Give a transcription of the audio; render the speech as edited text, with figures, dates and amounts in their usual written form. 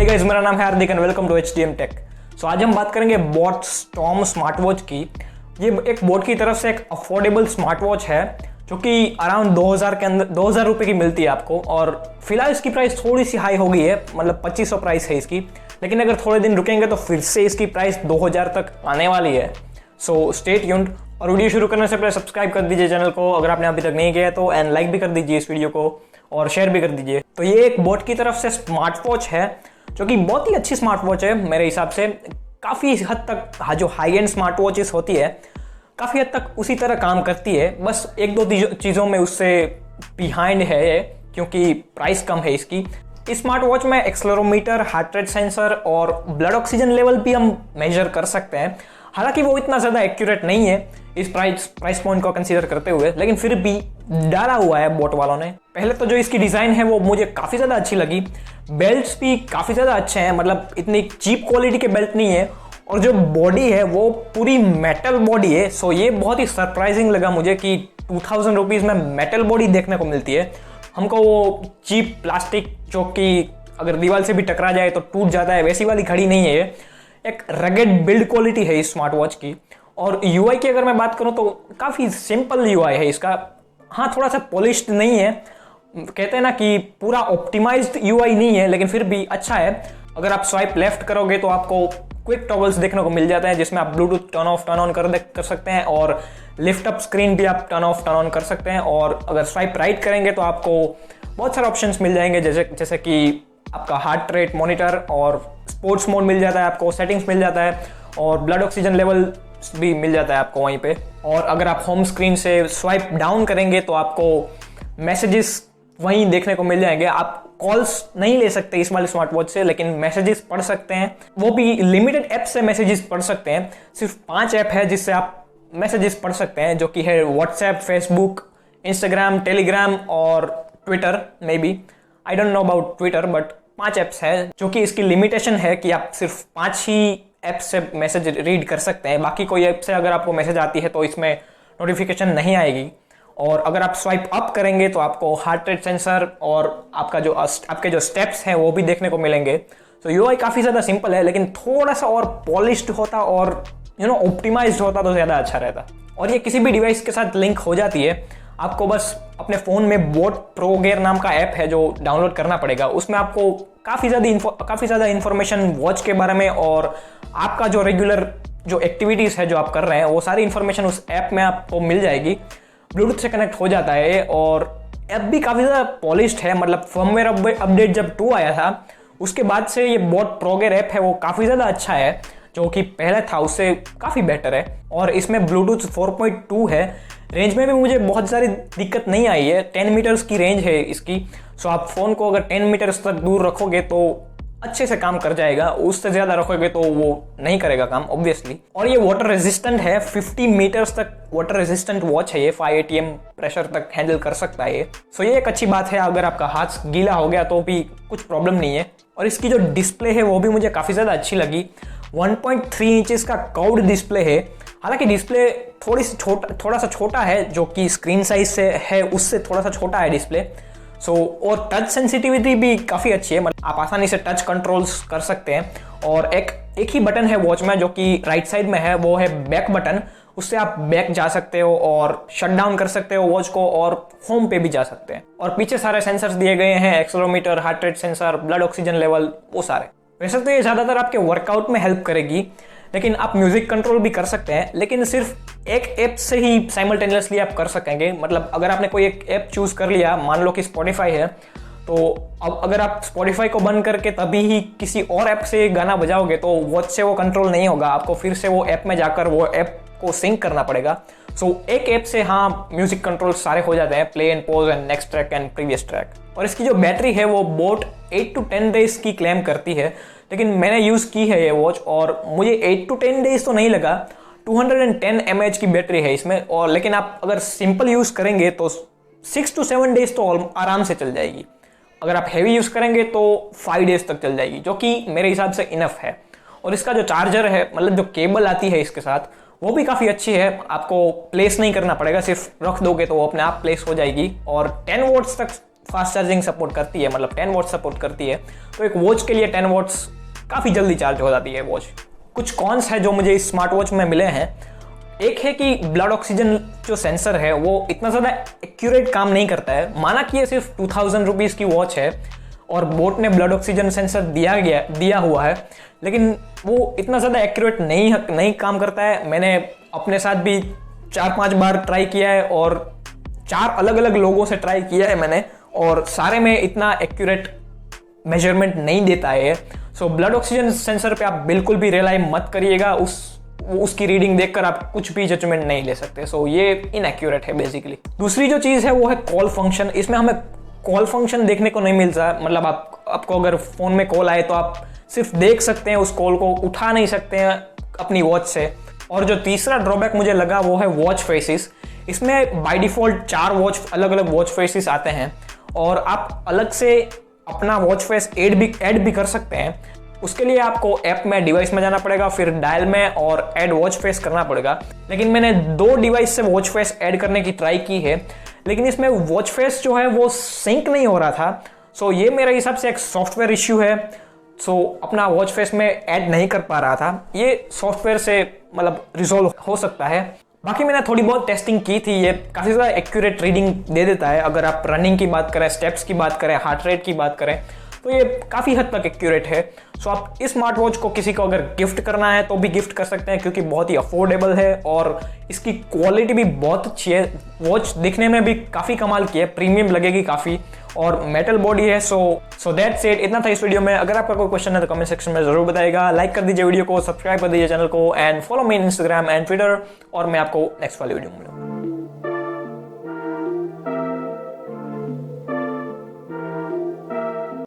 Guys, मेरा नाम है Hardik and welcome to HDM tech. So आज हम बात करेंगे बोट स्टॉर्म स्मार्ट वॉच की। ये एक बोट की तरफ से एक अफोर्डेबल स्मार्ट वॉच है जो कि अराउंड 2000 के अंदर 2000 रुपये की मिलती है आपको। और फिलहाल इसकी प्राइस थोड़ी सी हाई हो गई है, मतलब 2500 प्राइस है इसकी, लेकिन अगर थोड़े दिन रुकेंगे तो फिर से इसकी प्राइस 2000 तक आने वाली है। So stay tuned. और वीडियो शुरू करने से पहले सब्सक्राइब कर दीजिए चैनल को अगर आपने अभी तक नहीं किया है तो, एंड लाइक भी कर दीजिए इस वीडियो को और शेयर भी कर दीजिए। तो ये एक बोट की तरफ से स्मार्ट वॉच है जो कि बहुत ही अच्छी स्मार्ट वॉच है मेरे हिसाब से। काफ़ी हद तक जो हाई एंड स्मार्ट वॉचेस होती है काफ़ी हद तक उसी तरह काम करती है, बस एक दो चीज़ों में उससे बिहाइंड है ये, क्योंकि प्राइस कम है इसकी। इस स्मार्ट वॉच में एक्सेलेरोमीटर, हार्ट रेट सेंसर और ब्लड ऑक्सीजन लेवल भी हम मेजर कर सकते हैं। हालांकि वो इतना ज़्यादा एक्यूरेट नहीं है इस प्राइस पॉइंट को कंसीडर करते हुए, लेकिन फिर भी डाला हुआ है बोट वालों ने। पहले तो जो इसकी डिज़ाइन है वो मुझे काफ़ी ज़्यादा अच्छी लगी। बेल्ट्स भी काफ़ी ज़्यादा अच्छे हैं, मतलब इतनी चीप क्वालिटी के बेल्ट नहीं है। और जो बॉडी है वो पूरी मेटल बॉडी है। सो ये बहुत ही सरप्राइजिंग लगा मुझे कि 2000 रुपीज़ में मेटल बॉडी देखने को मिलती है। हमको वो चीप प्लास्टिक जो कि अगर दीवार से भी टकरा जाए तो टूट जाता है, वैसी वाली घड़ी नहीं है ये। एक रगेड बिल्ड क्वालिटी है इस स्मार्ट वॉच की। और यूआई की अगर मैं बात करूं तो काफ़ी सिंपल यूआई है इसका। हाँ, थोड़ा सा पॉलिश्ड नहीं है, कहते हैं ना कि पूरा ऑप्टिमाइज्ड यूआई नहीं है, लेकिन फिर भी अच्छा है। अगर आप स्वाइप लेफ्ट करोगे तो आपको क्विक टॉगल्स देखने को मिल जाते हैं जिसमें आप Bluetooth turn off turn on कर सकते हैं, और लिफ्ट अप स्क्रीन भी आप टर्न ऑफ टर्न ऑन कर सकते हैं। और अगर स्वाइप राइट करेंगे तो आपको बहुत सारे ऑप्शंस मिल जाएंगे, जैसे कि आपका हार्ट रेट मॉनिटर और स्पोर्ट्स मोड मिल जाता है आपको, सेटिंग्स मिल जाता है और ब्लड ऑक्सीजन लेवल भी मिल जाता है आपको वहीं पे। और अगर आप होम स्क्रीन से स्वाइप डाउन करेंगे तो आपको मैसेजेस वहीं देखने को मिल जाएंगे। आप कॉल्स नहीं ले सकते इस वाली स्मार्ट वॉच से, लेकिन मैसेजेस पढ़ सकते हैं। वो भी लिमिटेड ऐप से मैसेजेस पढ़ सकते हैं। सिर्फ 5 ऐप है जिससे आप मैसेजेस पढ़ सकते हैं, जो कि है व्हाट्सएप, फेसबुक, इंस्टाग्राम, टेलीग्राम और Twitter. May be I don't know about Twitter, but 5 apps है जो कि इसकी लिमिटेशन है कि आप सिर्फ 5 ही ऐप से मैसेज रीड कर सकते हैं। बाकी कोई ऐप से अगर आपको मैसेज आती है तो इसमें नोटिफिकेशन नहीं आएगी। और अगर आप स्वाइप अप करेंगे तो आपको हार्ट रेट सेंसर और आपके जो स्टेप्स हैं वो भी देखने को मिलेंगे। तो यूआई काफ़ी ज़्यादा सिंपल है, लेकिन थोड़ा सा और पॉलिश्ड होता और ऑप्टिमाइज्ड होता तो ज़्यादा अच्छा रहता। और ये किसी भी डिवाइस के साथ लिंक हो जाती है। आपको बस अपने फ़ोन में बोट प्रो गेयर नाम का ऐप है जो डाउनलोड करना पड़ेगा। उसमें आपको काफ़ी ज़्यादा इन्फॉर्मेशन वॉच के बारे में और आपका जो रेगुलर जो एक्टिविटीज़ है जो आप कर रहे हैं वो सारी इन्फॉर्मेशन उस ऐप में आपको मिल जाएगी। ब्लूटूथ से कनेक्ट हो जाता है और ऐप भी काफ़ी ज़्यादा पॉलिश्ड है। मतलब फर्मवेयर अपडेट जब 2 आया था उसके बाद से ये बोट प्रो गेयर ऐप है वो काफ़ी ज़्यादा अच्छा है, जो कि पहले था उससे काफ़ी बेटर है। और इसमें ब्लूटूथ 4.2 है। रेंज में भी मुझे बहुत सारी दिक्कत नहीं आई है। 10 मीटर्स की रेंज है इसकी। सो आप फ़ोन को अगर 10 मीटर्स तक दूर रखोगे तो अच्छे से काम कर जाएगा, उससे ज़्यादा रखोगे तो वो नहीं करेगा काम ऑब्वियसली। और ये वाटर रेजिस्टेंट है, 50 मीटर्स तक वाटर रेजिस्टेंट वॉच है ये, 5 ATM प्रेशर तक हैंडल कर सकता है ये। सो ये एक अच्छी बात है, अगर आपका हाथ गीला हो गया तो भी कुछ प्रॉब्लम नहीं है। और इसकी जो डिस्प्ले है वो भी मुझे काफ़ी ज़्यादा अच्छी लगी। 1.3 इंचेस का कर्व्ड डिस्प्ले है। हालांकि डिस्प्ले थोड़ा सा छोटा है, जो कि स्क्रीन साइज से है उससे थोड़ा सा छोटा है डिस्प्ले। और टच सेंसिटिविटी भी काफ़ी अच्छी है, मतलब आप आसानी से टच कंट्रोल्स कर सकते हैं। और एक ही बटन है वॉच में जो कि राइट साइड में है, वो है बैक बटन। उससे आप बैक जा सकते हो और शट डाउन कर सकते हो वॉच को, और होम पे भी जा सकते हैं। और पीछे सारे सेंसर्स दिए गए हैं, accelerometer, heart rate sensor, blood oxygen level, वो सारे। वैसे तो ये ज़्यादातर आपके वर्कआउट में हेल्प करेगी, लेकिन आप म्यूजिक कंट्रोल भी कर सकते हैं, लेकिन सिर्फ एक ऐप से ही साइमल्टेनियसली आप कर सकेंगे। मतलब अगर आपने कोई एक ऐप चूज कर लिया, मान लो कि स्पॉटिफाई है, तो अब अगर आप स्पॉटिफाई को बंद करके तभी ही किसी और ऐप से गाना बजाओगे तो वॉच से वो कंट्रोल नहीं होगा। आपको फिर से वो ऐप में जाकर वो ऐप को सिंक करना पड़ेगा। एक ऐप से हाँ म्यूजिक कंट्रोल सारे हो जाते हैं, play and pause and next track and previous track. और इसकी जो बैटरी है वो बोट 8 to 10 डेज की क्लेम करती है, लेकिन मैंने यूज़ की है ये वॉच और मुझे 8 to 10 डेज तो नहीं लगा। 210 mAh की बैटरी है इसमें। और लेकिन आप अगर सिंपल यूज़ करेंगे तो 6 to 7 डेज तो आराम से चल जाएगी। अगर आप हैवी यूज़ करेंगे तो 5 डेज तक चल जाएगी, जो कि मेरे हिसाब से इनफ है। और इसका जो चार्जर है, मतलब जो केबल आती है इसके साथ, वो भी काफ़ी अच्छी है। आपको प्लेस नहीं करना पड़ेगा, सिर्फ रख दोगे तो वो अपने आप प्लेस हो जाएगी। और 10 वॉट्स तक फास्ट चार्जिंग सपोर्ट करती है, मतलब 10 वॉट सपोर्ट करती है, तो एक वॉच के लिए 10 वॉट्स काफ़ी जल्दी चार्ज हो जाती है वॉच। कुछ कॉन्स है जो मुझे इस स्मार्ट वॉच में मिले हैं। एक है कि ब्लड ऑक्सीजन जो सेंसर है वो इतना ज़्यादा एक्यूरेट काम नहीं करता है। माना कि ये सिर्फ 2000 रुपीज़ की वॉच है और बोट ने ब्लड ऑक्सीजन सेंसर दिया हुआ है, लेकिन वो इतना ज़्यादा एक्यूरेट नहीं काम करता है। मैंने अपने साथ भी 4-5 बार ट्राई किया है और 4 अलग अलग लोगों से ट्राई किया है मैंने, और सारे में इतना एक्यूरेट मेजरमेंट नहीं देता है। सो ब्लड ऑक्सीजन सेंसर पे आप बिल्कुल भी रिलाई मत करिएगा, उसकी रीडिंग देखकर आप कुछ भी जजमेंट नहीं ले सकते। सो ये इनएक्यूरेट है बेसिकली। दूसरी जो चीज़ है वो है कॉल फंक्शन। इसमें हमें कॉल फंक्शन देखने को नहीं मिलता, मतलब आपको अगर फ़ोन में कॉल आए तो आप सिर्फ देख सकते हैं, उस कॉल को उठा नहीं सकते हैं अपनी वॉच से। और जो तीसरा ड्रॉबैक मुझे लगा वो है वॉच फेसिस। इसमें बाय डिफ़ॉल्ट 4 अलग अलग वॉच फेसिस आते हैं और आप अलग से अपना वॉच फेस ऐड भी कर सकते हैं। उसके लिए आपको ऐप में डिवाइस में जाना पड़ेगा, फिर डायल में और ऐड वॉच फेस करना पड़ेगा। लेकिन मैंने 2 डिवाइस से वॉच फेस ऐड करने की ट्राई की है, लेकिन इसमें वॉच फेस जो है वो सिंक नहीं हो रहा था। सो ये मेरे हिसाब से एक सॉफ्टवेयर इश्यू है। सो अपना वॉच फेस में ऐड नहीं कर पा रहा था। ये सॉफ्टवेयर से मतलब रिजोल्व हो सकता है। बाकी मैंने थोड़ी बहुत टेस्टिंग की थी, ये काफ़ी ज़्यादा एक्यूरेट रीडिंग दे देता है। अगर आप रनिंग की बात करें, स्टेप्स की बात करें, हार्ट रेट की बात करें, तो ये काफ़ी हद तक एक्यूरेट है। सो आप इस स्मार्ट वॉच को किसी को अगर गिफ्ट करना है तो भी गिफ्ट कर सकते हैं, क्योंकि बहुत ही अफोर्डेबल है और इसकी क्वालिटी भी बहुत अच्छी है। वॉच दिखने में भी काफ़ी कमाल की है, प्रीमियम लगेगी काफ़ी, और मेटल बॉडी है। So that's it. इतना था इस वीडियो में। अगर आपका कोई क्वेश्चन है तो कमेंट सेक्शन में जरूर बताइएगा। लाइक कर दीजिए वीडियो को, सब्सक्राइब कर दीजिए चैनल को, and follow me in Instagram and Twitter. और मैं आपको नेक्स्ट वाली वीडियो में मिलूंगा।